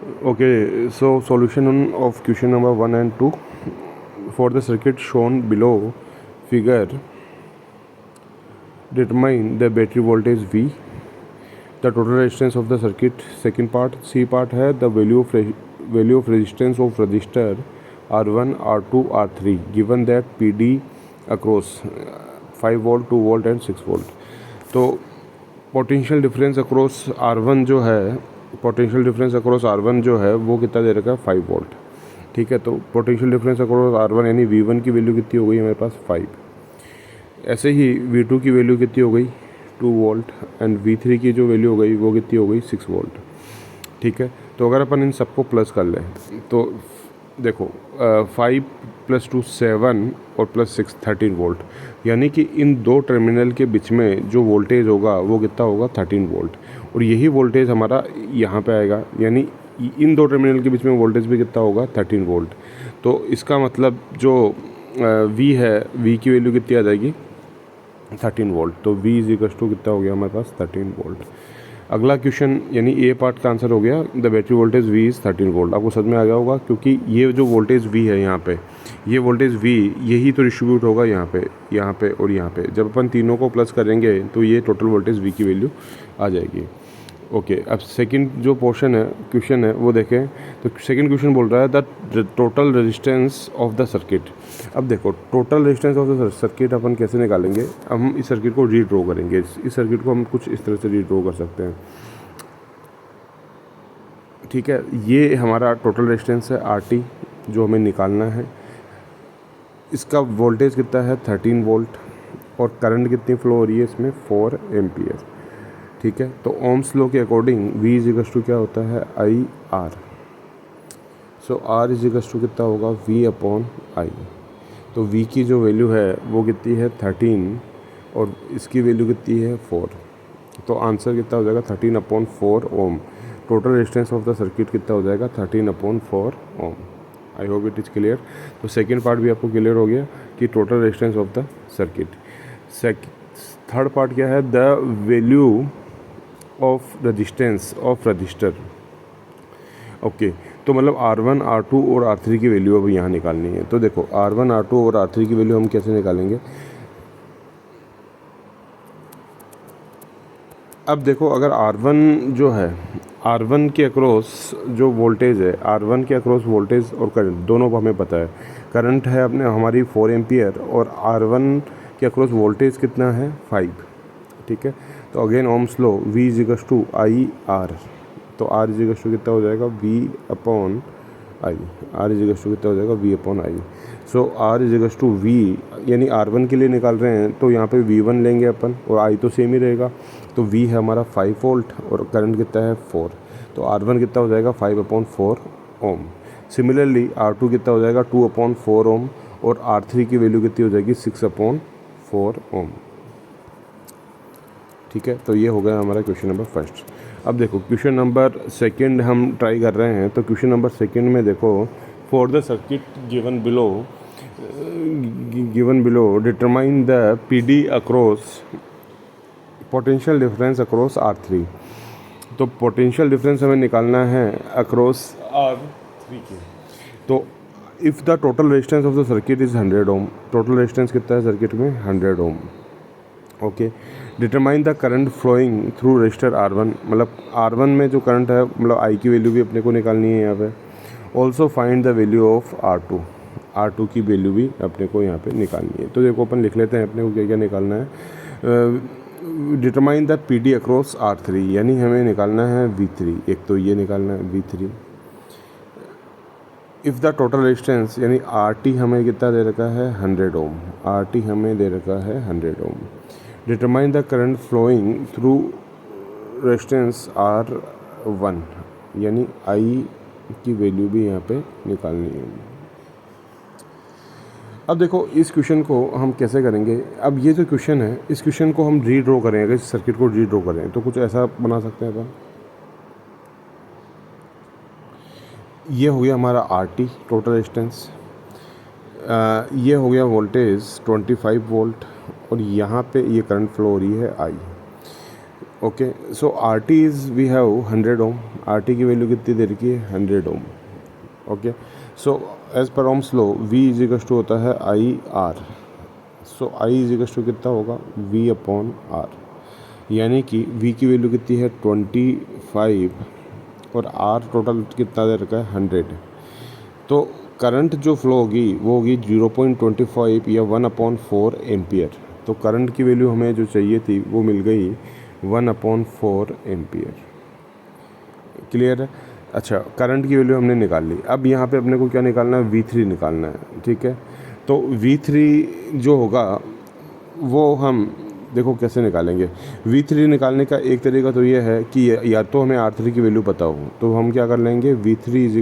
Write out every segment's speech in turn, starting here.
Okay, so solution of question number 1 and 2. For the circuit shown below figure, determine the battery voltage V, the total resistance of the circuit. Second part, C part है the value of resistance of resistor R1, R2, R3 given that PD across 5 volt, 2 volt and 6 volt. तो potential difference across R1 जो है, potential difference across R1 जो है वो कितना दे रखा है 5 वोल्ट। ठीक है, तो पोटेंशियल डिफरेंस अक्रॉस R1 यानी V1 की वैल्यू कितनी हो गई हमारे पास 5। ऐसे ही V2 की वैल्यू कितनी हो गई 2 वोल्ट एंड V3 की जो वैल्यू हो गई वो कितनी हो गई 6 वोल्ट। ठीक है, तो अगर अपन इन सबको प्लस कर लें तो देखो 5 + 2 7 और +6 13 वोल्ट, यानी कि इन दो टर्मिनल के बीच में जो वोल्टेज होगा वो कितना होगा 13 वोल्ट। और यही वोल्टेज हमारा यहाँ पे आएगा, यानी इन दो टर्मिनल के बीच में वोल्टेज भी कितना होगा 13 वोल्ट। तो इसका मतलब जो V है, V की वैल्यू कितनी आ जाएगी 13 वोल्ट। तो V = कितना हो गया हमारे पास 13 वोल्ट। अगला क्वेश्चन यानी ए पार्ट का आंसर हो गया the battery voltage V is 13 volt. आपको समझ में आ गया होगा, क्योंकि ये जो वोल्टेज V है यहाँ पे, ये वोल्टेज V यही तो डिस्ट्रीब्यूट होगा यहाँ पे और यहाँ पे। जब अपन तीनों को प्लस करेंगे तो ये टोटल वोल्टेज V की वैल्यू आ जाएगी। ओके, अब सेकंड जो पोर्शन है क्वेश्चन है वो देखें। तो सेकंड क्वेश्चन बोल रहा है the total resistance of the circuit. अब देखो total resistance of the circuit अपन कैसे निकालेंगे। हम इस सर्किट को रीड्रॉ करेंगे। इस सर्किट को हम कुछ इस तरह से रीड्रॉ कर सकते हैं। ठीक है, ये हमारा टोटल रेजिस्टेंस है RT जो हमें निकालना है। इसका वोल्टेज कितना है 13 वोल्ट और करंट कितनी फ्लो हो रही है इसमें 4 एम्पियर। ठीक है, तो ओम्स लॉ के अकॉर्डिंग V = क्या होता है IR। सो R = कितना होगा V/I। तो V की जो वैल्यू है वो कितनी है 13 और इसकी वैल्यू कितनी है 4। तो आंसर कितना हो जाएगा 13/4 ohm. Total resistance of the circuit कितना हो जाएगा 13/4 ohm. I hope it is clear. तो सेकेंड पार्ट भी आपको क्लियर हो गया कि total resistance of the circuit. Third part क्या है the value of resistance of resistor. Okay, तो मतलब R1, R2 और R3 की वैल्यू अब यहाँ निकालनी है। तो देखो R1, R2 और R3 की वैल्यू हम कैसे निकालेंगे। अब देखो अगर R1 जो है, R1 के अक्रॉस जो वोल्टेज है, R1 के अक्रॉस वोल्टेज और करंट दोनों को हमें पता है। करंट है अपने हमारी 4 एम्पियर और R1 के अक्रॉस वोल्टेज कितना है 5। ठीक है, तो again Ohm's law V = IR। तो R कितना हो जाएगा V/I। R कितना हो जाएगा V/I। सो R V, यानी R1 के लिए निकाल रहे हैं तो यहाँ पे V1 लेंगे अपन और I तो सेम ही रहेगा। तो V है हमारा 5 वोल्ट और करंट कितना है 4। तो R1 कितना हो जाएगा 5/4 ओम। सिमिलरली R2 कितना हो जाएगा 2/4 ओम और R3 की वैल्यू कितनी हो जाएगी 6/4 ओम। ठीक है, तो ये हो गया हमारा क्वेश्चन नंबर फर्स्ट। अब देखो क्वेश्चन नंबर सेकंड हम ट्राई कर रहे हैं। तो क्वेश्चन नंबर सेकंड में देखो for the circuit given below determine the PD across potential difference across R3। तो पोटेंशियल डिफरेंस हमें निकालना है अक्रॉस R3 के। तो if the total resistance of the circuit is 100 ohm, total resistance कितना है सर्किट में 100 ohm. Okay, determine the current flowing through resistor R1, मतलब R1 में जो करंट है मतलब I की वैल्यू भी अपने को निकालनी है यहाँ पे। Also find the value of R2 की वैल्यू भी अपने को यहाँ पे निकालनी है। तो देखो अपन लिख लेते हैं अपने को क्या क्या निकालना है। Determine the PD across R3, यानी हमें निकालना है V3। एक तो ये निकालना है V3। If the total resistance यानी RT हमें कितना दे रखा है 100 ओम। RT हमें दे रखा है 100 ohm. Determine the current flowing through resistance R1, यानी I की वैल्यू भी यहाँ पे निकालनी है। अब देखो इस क्वेश्चन को हम कैसे करेंगे। अब ये जो क्वेश्चन है इस क्वेश्चन को हम रीड्रॉ करें, अगर इस सर्किट को रीड्रॉ करें तो कुछ ऐसा बना सकते हैं अपन। ये हो गया हमारा RT टोटल रेजिस्टेंस, ये हो गया वोल्टेज 25 वोल्ट और यहाँ पे ये करंट फ्लो हो रही है I। Okay, so R T is we have 100 ohm, R T की वैल्यू कितनी दे रखी है 100 ohm. Okay, so as per Ohm's law V is equal to होता है I R. So I is equal to कितना होगा वी अपॉन आर, यानी कि v की वैल्यू कितनी है 25 और r टोटल कितना दे रखा है 100। तो करंट जो फ्लो होगी वो होगी 0.25 या 1/4 एम्पियर। तो करंट की वैल्यू हमें जो चाहिए थी वो मिल गई 1/4 एम्पियर। क्लियर है? अच्छा, करंट की वैल्यू हमने निकाल ली। अब यहाँ पे अपने को क्या निकालना है, V3 निकालना है। ठीक है, तो V3 जो होगा वो हम देखो कैसे निकालेंगे। V3 निकालने का एक तरीका तो ये है कि या तो हमें R3 की वैल्यू पता हो, तो हम क्या कर लेंगे V3 इज़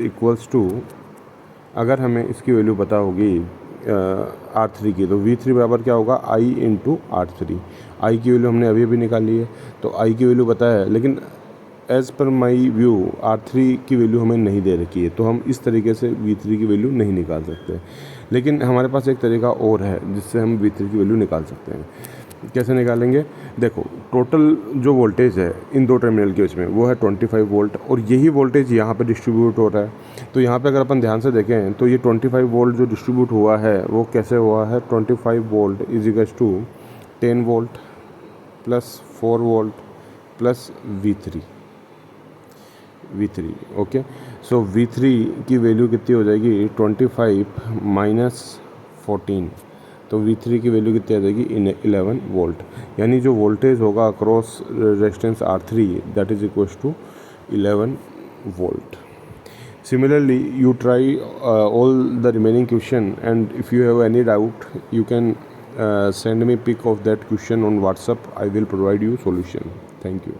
इक्वल्स टू अगर हमें इसकी वैल्यू पता होगी R3 की, तो V3 बराबर क्या होगा I इंटू R3। I की वैल्यू हमने अभी अभी निकाली है, तो I की वैल्यू पता है, लेकिन as per my view R3 की वैल्यू हमें नहीं दे रखी है, तो हम इस तरीके से V3 की वैल्यू नहीं निकाल सकते। लेकिन हमारे पास एक तरीका और है जिससे हम V3 की वैल्यू निकाल सकते हैं। कैसे निकालेंगे, देखो टोटल जो वोल्टेज है इन दो टर्मिनल के उसमें वो है 25 वोल्ट, और यही वोल्टेज यहाँ पे डिस्ट्रीब्यूट हो रहा है। तो यहाँ पे अगर अपन ध्यान से देखें तो ये 25 वोल्ट जो डिस्ट्रीब्यूट हुआ है वो कैसे हुआ है, 25 volt is equal to 10 volt plus 4 volt plus V3। Okay, so V3 की वैल्यू कितनी हो जाएगी 25 माइनस 14, तो V3 की वैल्यू कितनी आ जाएगी 11 वोल्ट। यानी जो वोल्टेज होगा across resistance R3 that is equal to 11 volt. Similarly, you try all the remaining question, and if you have any doubt, you can send me pic of that question on WhatsApp. I will provide you solution. Thank you.